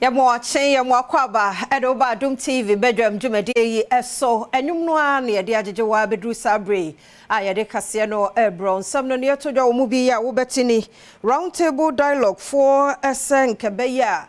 Yamoakwaba Adom TV Badwam Jumadi eso enyum no a na yede ajejewa bedru sabre a yede kase no ebron sam no ne to dwa omubi ya wo betini round table dialogue for esen kebeya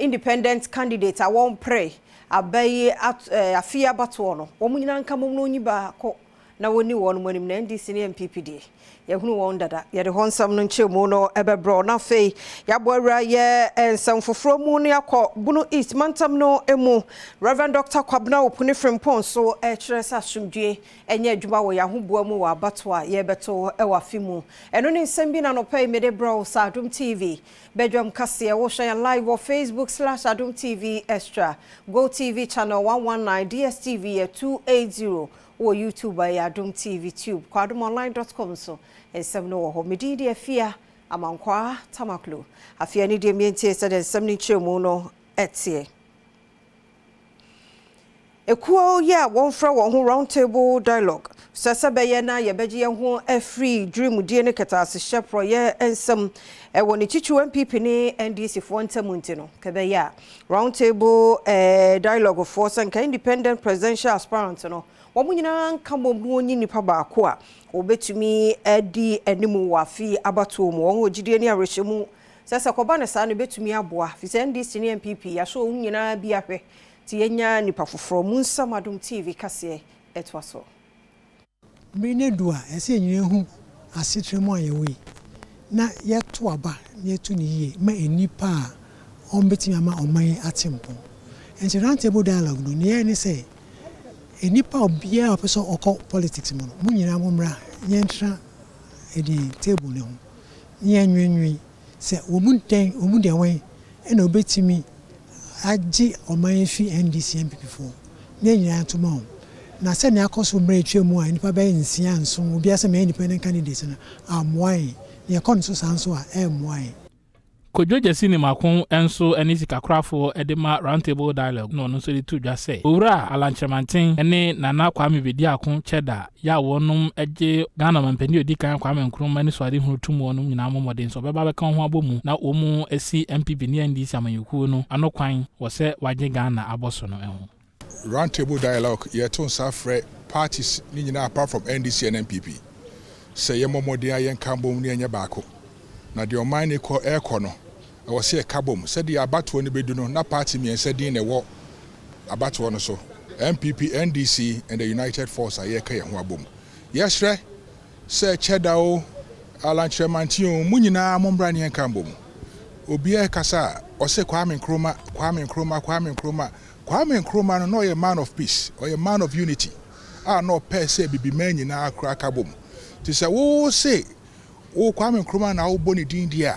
independent candidate I won't pray abayi afia bato no wo munyina nka mom no nyiba ko na woni won monim na NDC ne MPPD yehunu won dada yede honsam no nchemu no ebebro na fei yabowra ye ensam foforo mu ne akọ bunu east mantam no emu Reverend Dr. Kwabna opuni frimpon so kire sasumdue enye adwuma wo yahoboa mu wa bato a ye beto ewafimu eno ne nsem bi na no pay mede bro sa Adom TV Badwam kase wo share live on Facebook/Adom TV Extra Go TV channel 119 DSTV 280 or YouTube by Adom TV Tube kwadomonline.com so ensem no ho medidi afia amankwa tamaklo afia ni de mientie said ensem ni chemu no etie ekuo ya won fra won ho round table dialogue sasa beye na ye beje ho free dream die ne ketase shepro ye ensem woni chichu MPP ni NDC fo ntamunti no kebeya round table dialogue for sanka independent presidential aspirant no womunyina nkamom no onyi nipa baako a obetumi edi animu wafi abato mu won ogide ni arehemu sasa koba ne sa no betumi aboa fi NDC ni MPP ya so nyina bi ahwe ti yenya nipa foforo mu nsam Adom TV kase etwaso mine dua ese nyina hu asetremu ayewe na yeto aba yetu ni ye ma enipa a ombetimi ama oman atempo enche round table dialogue no ne ni say enipa obia opeso oko politics mo no nyina momra yentra edi table ne ho yenwenwen se omunten omude wen ena obetimi agi oman fi NDC MPP fo ne nyina to ma na se ne akoso mra etwemu a enipa be nsia nso obia se me independent candidate na amwai ye konso sanso a emwai Kojoje cinema kon enso enisi kakrafo edema round table dialogue no no so di tudwa say owura alanchemanten ene nana kwame bedi akon cheda ya wonum eje Ghana mampani odi kan kwame nkroma ni swade hurutum wonum nyina momoden so beba beka ho abomu na omu esi MPP ni NDC amanyuku no anokwan wo se waje Ghana aboso no eho round table dialogue ye ton safre parties ni nyina apart from NDC and MPP say ye momoden ayen kambom ni enye baako na de oman ne ko no e wo se kabom se de abato ne bedu no na party mi ense din ne wo abato no so MPP NDC and the United Force aye ka ye ho abom yesre se chedao alanchremantion munyina mombra ne kambom obi e kasa o se Kwame Nkrumah no ye man of peace or a man of unity no per se bibi man nyina akra kabom ti se wo se o Kwame Nkrumah na oboni din dia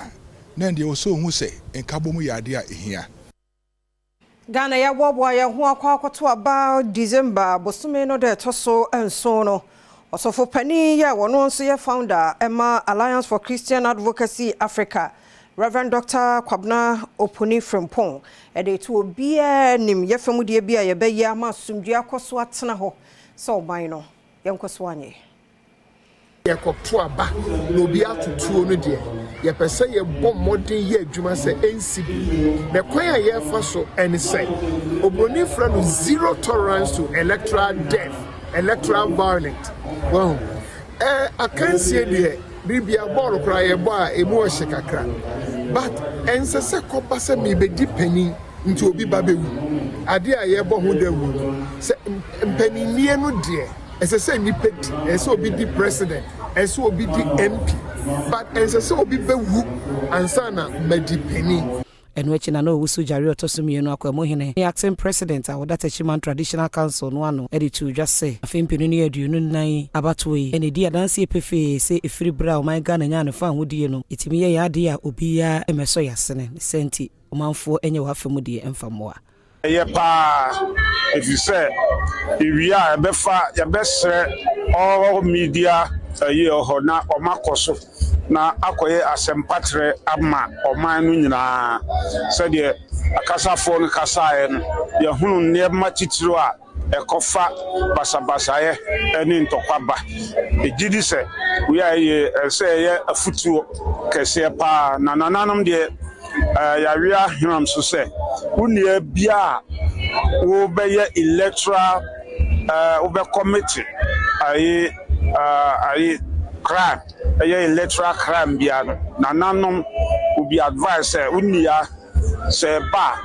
na ndi o so hu se enkabomu yade a ehia Ghana ya bobo ya hu akwakoto aba December bosume no de toso enso no osofo pani ya wono nso ye founder Emma Alliance for Christian Advocacy Africa Reverend Dr. Kwabna opuni frimpon de to obi nim ye famu de bia ye be ya masumdua akoso atena ho so ban no yenkoso anye ye kopto aba no bi atutuo no de ye pese ye bom modern ye adwuma se NCB the kwan ye fa so and say obroni fra no zero tolerance to electoral death electoral violence well I can say the bibia ball kra ye bo a emu o hye but ense se koba se me be dipani nti obi ba bewu ade a ye bo ho dawu se mpanini no de ese se nipedi ese obi di president ese obi di MP but ese obi bewu ansana medipeni enwechi na no wusu jari otosumi no akwemo hene acting president awodata Chiman Traditional Council no ano editu just say afempinu ne aduonu nan abatoi ene di adanse epefe se efiri bra o man Ghana nya ne fa hodie no itimi ye ade a obi ya emeso yasene senti omanfo enye wa afemudie emfamoa if you say if we are befa ya besre all media ye na omakoso na akoye asempatre ama oman no nyina se de akasafo no kasae no ye hunu ne matitiro a ekofa basabasaye eni ntokwaba ejidi se we are say ye afutuo kese pa na nananom de yawia himam so say unie bia wo be electoral wo committee ayi crime electoral crime bia na nanom will be advised unia say ba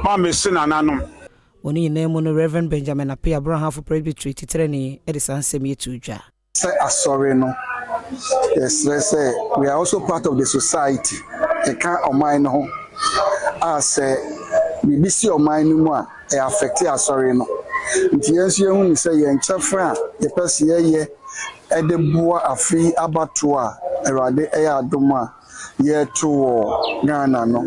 ma me sina nanom Oni name no Reverend Benjamin Apia Abraham for Presbytery titreni Edison Semi Tuja. Say sorry no. Yes, let's say we are also part of the society. E kan omai no. As we be see omai no mo e affect sorry no. Nti yensu ehun say yen chefra ye pese ye e de boa afi abato a Erade e Adom a ye to Ghana no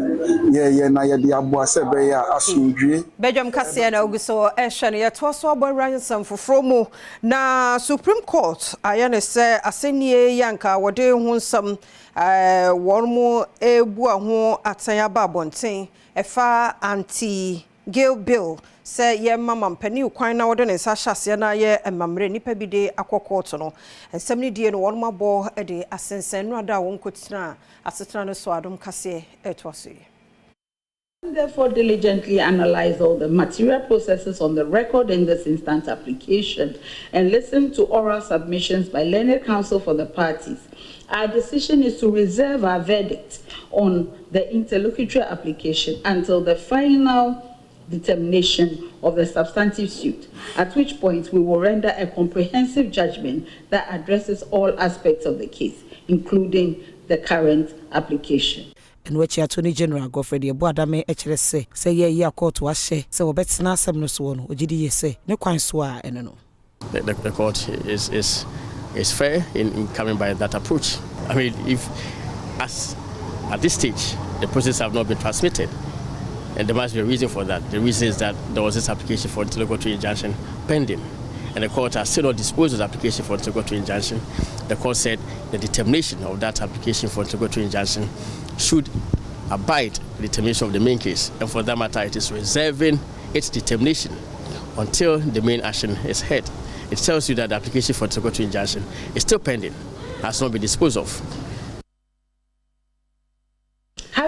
ye na ye de aboa se be ya asundwe Badwam kase na oguso ehwe no ye to so abo ransom foforo mu na Supreme Court ayane se asenie yanka wode hu nsam won mu ebu ho atan aba bonten efa anti Gail bill say ye mama mpani ukwan na wode ne sa hyase na ye emamre nipa bi de akokot no ensem ni die no won mabo e de asensen no ada won kotina asetena no so Adom kase etwase. Therefore, diligently analyze all the material processes on the record in this instant application and listen to oral submissions by learned counsel for the parties. Our decision is to reserve our verdict on the interlocutory application until the final determination of the substantive suit, at which point we will render a comprehensive judgment that addresses all aspects of the case, including the current application. And which Attorney General Godfrey Badwam HRS say ye court was say so betna sem no so no ogidi say ne kwan so a eno no. The court is fair in coming by that approach. I mean, if as at this stage the process have not been transmitted, and there must be a reason for that. The reason is that there was this application for interlocutory injunction pending, and the court has still not disposed of the application for interlocutory injunction. The court said the determination of that application for interlocutory injunction should abide the determination of the main case, and for that matter, it is reserving its determination until the main action is heard. It tells you that the application for interlocutory injunction is still pending, has not been disposed of.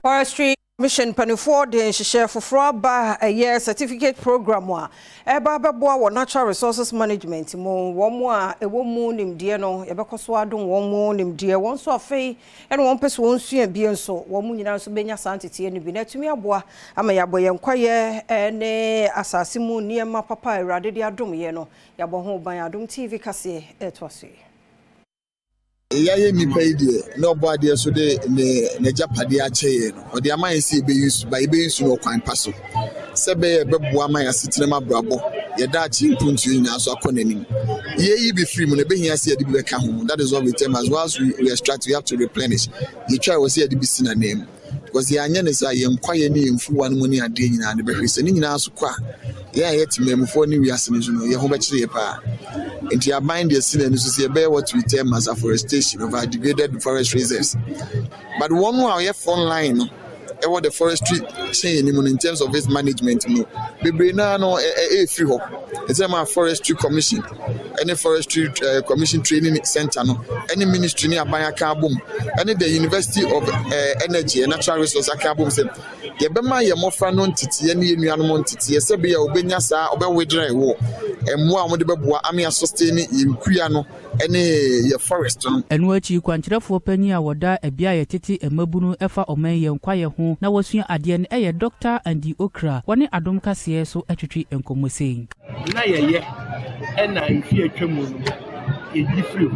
Forestry Commission Panifo de share for ba a year certificate program wa eba beboa natural resources management mo wo a ewo mu nimde no ye bekoso adon wo mu nimde won so afei ene won pese won sua bi enso wo mu nyina so benya santete ne bi na tumi aboa ama ya boye nkwaye ne asase mu niema papa Erade de adom ye no ya bo ho ban Adom TV kase etwase Yaye nipa ide no boade so de ne japade a cheye no o de aman si be use by be use no kwan paso sebe beboa aman asetene mabrabo ye da chi mpuntu nyina so akonanim ye yi be free mu ne be hia se de be ka ho. That is what we tell as well as we extract we have to replenish. You try we say de be sina name because ye anya ne say ye nkwaye ne mfuwa no mu ne ade nyina ne be hwese ne nyina so kwa ye yetimemfo ne wiase ne so no ye ho be kire ye pa. Into your mind, you're seeing what we term as afforestation of our degraded forest reserves. But one more, you have online, what the forestry chain in terms of its management. Free it's a forestry commission, any forestry commission training center, any ministry near Bayakabum, any the University of Energy and Natural Resources Akabum said. Yebema ye mofra no ntiti ani enuanom ntiti ye sebe ya obenya saa obewedran wo emmo a mode beboa ame sustain yinkua no ene ye forest no enu achi kwankyerefo panyi a woda ebia ye tete emabunu efa oman ye nkwaye ho na wasua ade ne eye Dr. Andy Okra woni Adom kase so atwetwe enkomosen na ye ena nhwe atwamu no ye difri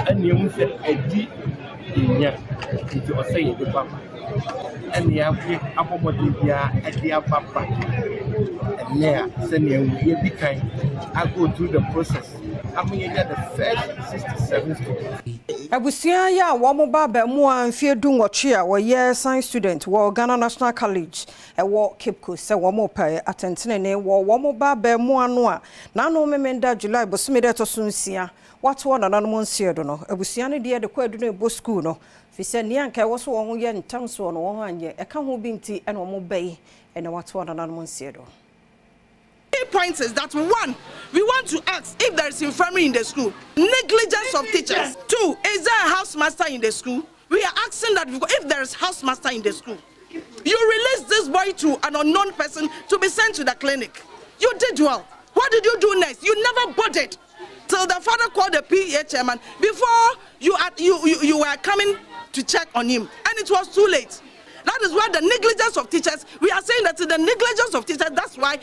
ene mu se adi nya nti oseye de papa and the Abomodia at the Abapa. And there, sending a kind, I go through the process. I mean, you get the first 67 students. Abusia ya wamo baba mu amfie dungo chia wo year science student wo Ghana National College e wo Cape Coast se wo mo pa atentene ne wo baba mu anu a na no memenda July bosumede to sunsia wato na nanom nsie do no abusia ne de kwadu no ebo school no fise ne anka wo so wo ye ntamso no wo anye e ka ho binti e no mo bai e na wato na nanom nsie do. Key points is that 1, we want to ask if there is infirmary in the school, negligence of teachers. 2, is there a housemaster in the school? We are asking that if there is housemaster in the school, you release this boy to an unknown person to be sent to the clinic. You did well. What did you do next? You never bothered till the father called the PEA chairman before you were coming to check on him, and it was too late. That is why the negligence of teachers. We are saying that the negligence of teachers. That's why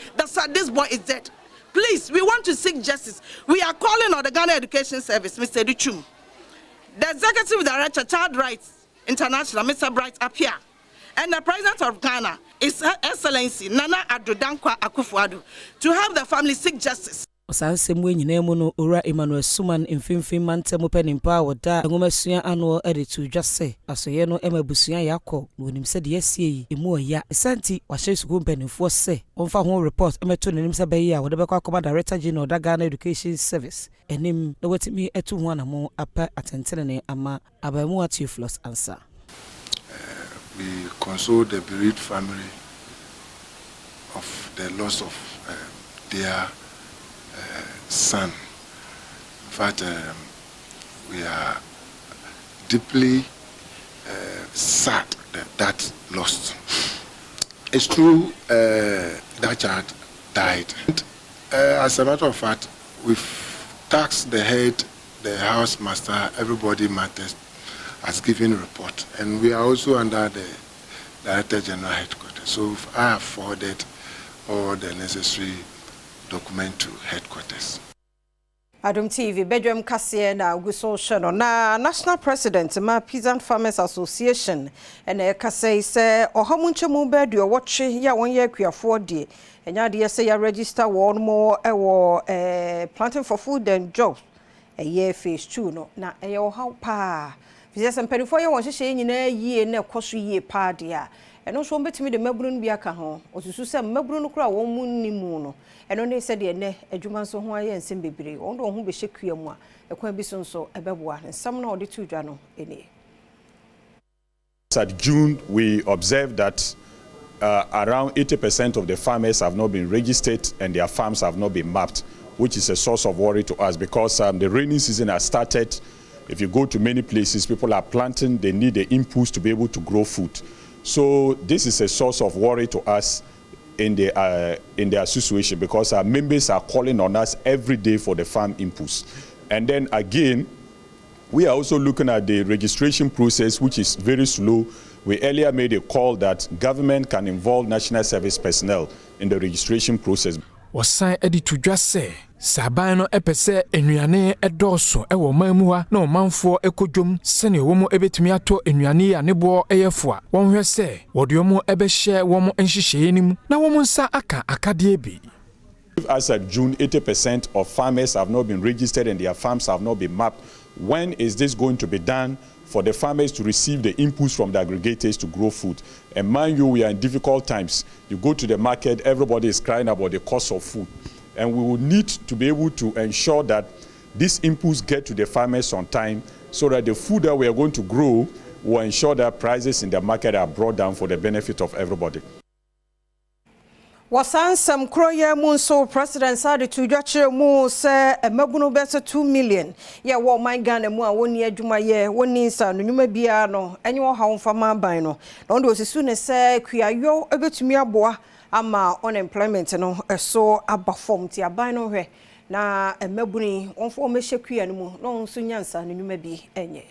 this boy is dead. Please, we want to seek justice. We are calling on the Ghana Education Service, Mr. Duchum, the Executive Director, Child Rights International, Mr. Bright Apia, and the President of Ghana, His Excellency Nana Addo Dankwa Akufo-Addo, to help the family seek justice. Osansem nyina mu no ora Emmanuel Suman mfimfim mantemu penimpa woda engomasua ano editu dwase asoye no emabusua yakọ no nim se de yasie yi emu oya esanti wahye sugu mpanimfo se onfa ho report emeto nanim se bayi a wode bekọ akoma Director General of Ghana Education Service enim na wetimi etu ho anamo apa atentene ama abamu Theophilus answer. We console the bereaved family of the loss of their son. In fact, we are deeply sad that lost. It's true that child died. As a matter of fact, we've tasked the head, the housemaster, everybody matters, as giving a report. And we are also under the Director General headquarters. So I have forwarded all the necessary document to headquarters. Adom TV, Badwam Kasiye na Uguso Shano na National President ma Peasant Farmers Association ene kase se ohamunche mu bedu watche ya wonye akuafo de enya de se ya register one more ewo planting for food and jobs eye phase 2 no na eye ohaw pa fise se mpanifo ye won hye nyina yie na ekoso yie pa de a eno so betimi de maburu no bi aka ho osusu se maburu no kura won munnimu no eno ne se de ne adwuma nso ho aye nsem bebre won do ho be hyekua mu a ekwan bi so nso ebeboa nsam na ode tu dwa no eni. At June, we observed that around 80% of the farmers have not been registered and their farms have not been mapped, which is a source of worry to us because the rainy season has started. If you go to many places, people are planting, they need the inputs to be able to grow food. So this is a source of worry to us in the association because our members are calling on us every day for the farm inputs. And then again, we are also looking at the registration process, which is very slow. We earlier made a call that government can involve national service personnel in the registration process. Wasan edi tudwa se saban no epese enuane edoso ewo mamuha na omanfo ekodwom sene wo mo ebetumi ato enuane ya nebo eyefo a wonhwe se wode omo ebehye wo mo enhyehyeye nimu na wo mo nsa aka akade bi. As of June, 80% of farmers have not been registered and their farms have not been mapped. When is this going to be done for the farmers to receive the inputs from the aggregators to grow food? And mind you, we are in difficult times. You go to the market, everybody is crying about the cost of food. And we will need to be able to ensure that these inputs get to the farmers on time so that the food that we are going to grow will ensure that prices in the market are brought down for the benefit of everybody. Wasansam kroye munso president sade tudwache mu se mabuno bese 2 million ye wo man Ghana mu a woni adwuma ye woni nsa no nyuma bia no enye wo hawo fama ban no no ndo osisu ne se kuayo ebetumi aboa ama unemployment no so abafom ti aban no hwe na mabuni wonfo mehye kua no mu no nso nyansa no nyuma bi enye.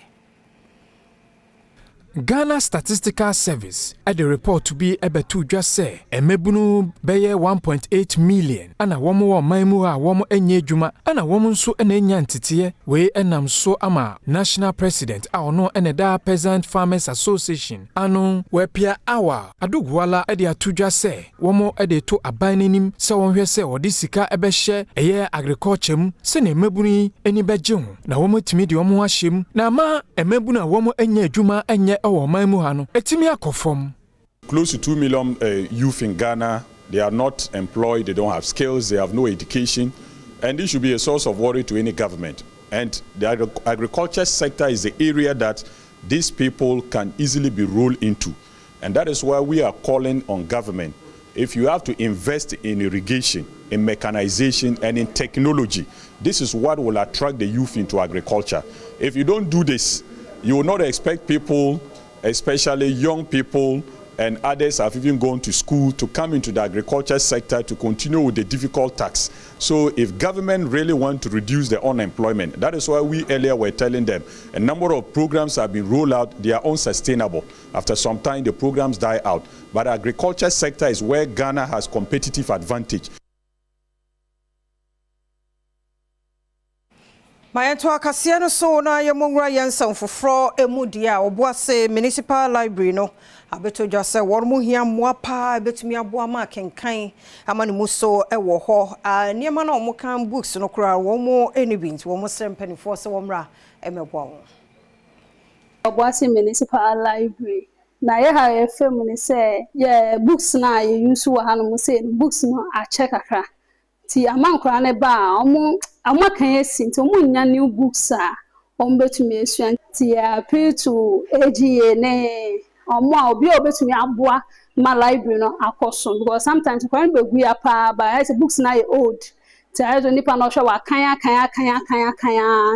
Ghana Statistical Service at the report to be ebetu just say emebunu beye 1.8 million ana womo wo maimu a womo enye dwuma ana womo nso enenya ntitiye we enam so ama National President a ono eneda Peasant Farmers Association ano we pia awa adugwala ede atudwa say womo ede to abanenim se wonhwe se odi sika ebehye eye agriculture mu se na emebunu eni beje ho na womo timi de womo ahyem na ma emebunu a womo enye dwuma enye Close to 2 million youth in Ghana, they are not employed, they don't have skills, they have no education, and this should be a source of worry to any government. And the agriculture sector is the area that these people can easily be rolled into. And that is why we are calling on government. If you have to invest in irrigation, in mechanization, and in technology, this is what will attract the youth into agriculture. If you don't do this, You will not expect people, especially young people, and others have even gone to school to come into the agriculture sector to continue with the difficult tax. So if government really want to reduce the unemployment, that is why we earlier were telling them a number of programs have been rolled out, they are unsustainable. After some time, the programs die out. But the agriculture sector is where Ghana has competitive advantage. Mayanto akasia no so na yemongura yensan foforo emudia oboase municipal library no abeto jase wormu hia moapa betumi aboa ma kenkan amane muso ewo ho niema na omokan books no kura womo enibint womo sempanifo se womra emeboa wo oboase municipal library na ye ha efem ni se ye books na ye use wo hanu mo se books no a check akra ti amankora ne ba amakan esinti omunya new books a ombetumi esuan ti appeal to AGA ne omo obi obetumi aboa ma library no akoso because sometimes when we go apa ba say books na old ti ayo nipa no hwe wa kan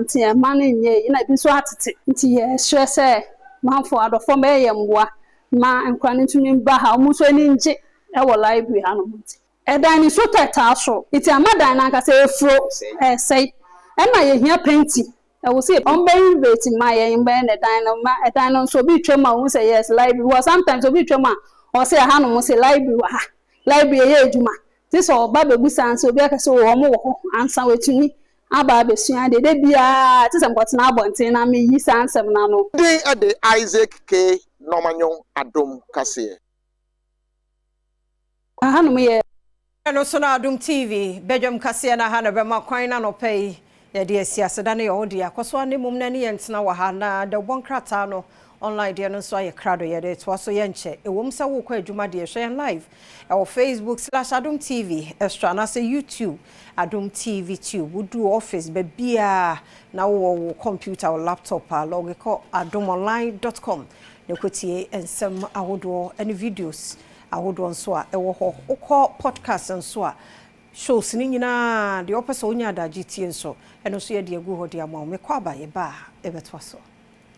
ti e ma no nye na bi so atete ti ye stress e manfo adofo ma yemboa ma nkwa ne tumi ba ha omo so ni nje e wo library ha no muti edan ni so teta so iti amadan na nka say efro say e na ye hia penti e wo say on be invite ma ye mbe na edan no so bi twema wo say yes library was sometimes obi twema o say ha no mo say library wa ha library ye ejuma this o ba be busan so obi aka say wo mo wo ansa wetuni aba be sua de bia tisem kwotena abonten na me yi sansem na no dey ade Isaac K Nomanyon Adom kase ha no me no so na Adom TV Badwam kase na ha na be ma kwan na no pay ya de siasa da na yo de akoso ane mum na ne yentena wa ha na de bonkrata no online de no so aye krado ye de to so ye nche ewom se wo kwa adwuma de hwe live e Facebook/Adom TV extra na say YouTube Adom TV tube wodu office be bia na wo computer or laptop log ko adomonline.com ne kotie ensem ahodo any videos ahodo nso a ewo ho ukọ podcast nso a shows ni nyina de opese onya da GT nso eno so ye de agu ho de ama me kwa ba ye ba ebeto so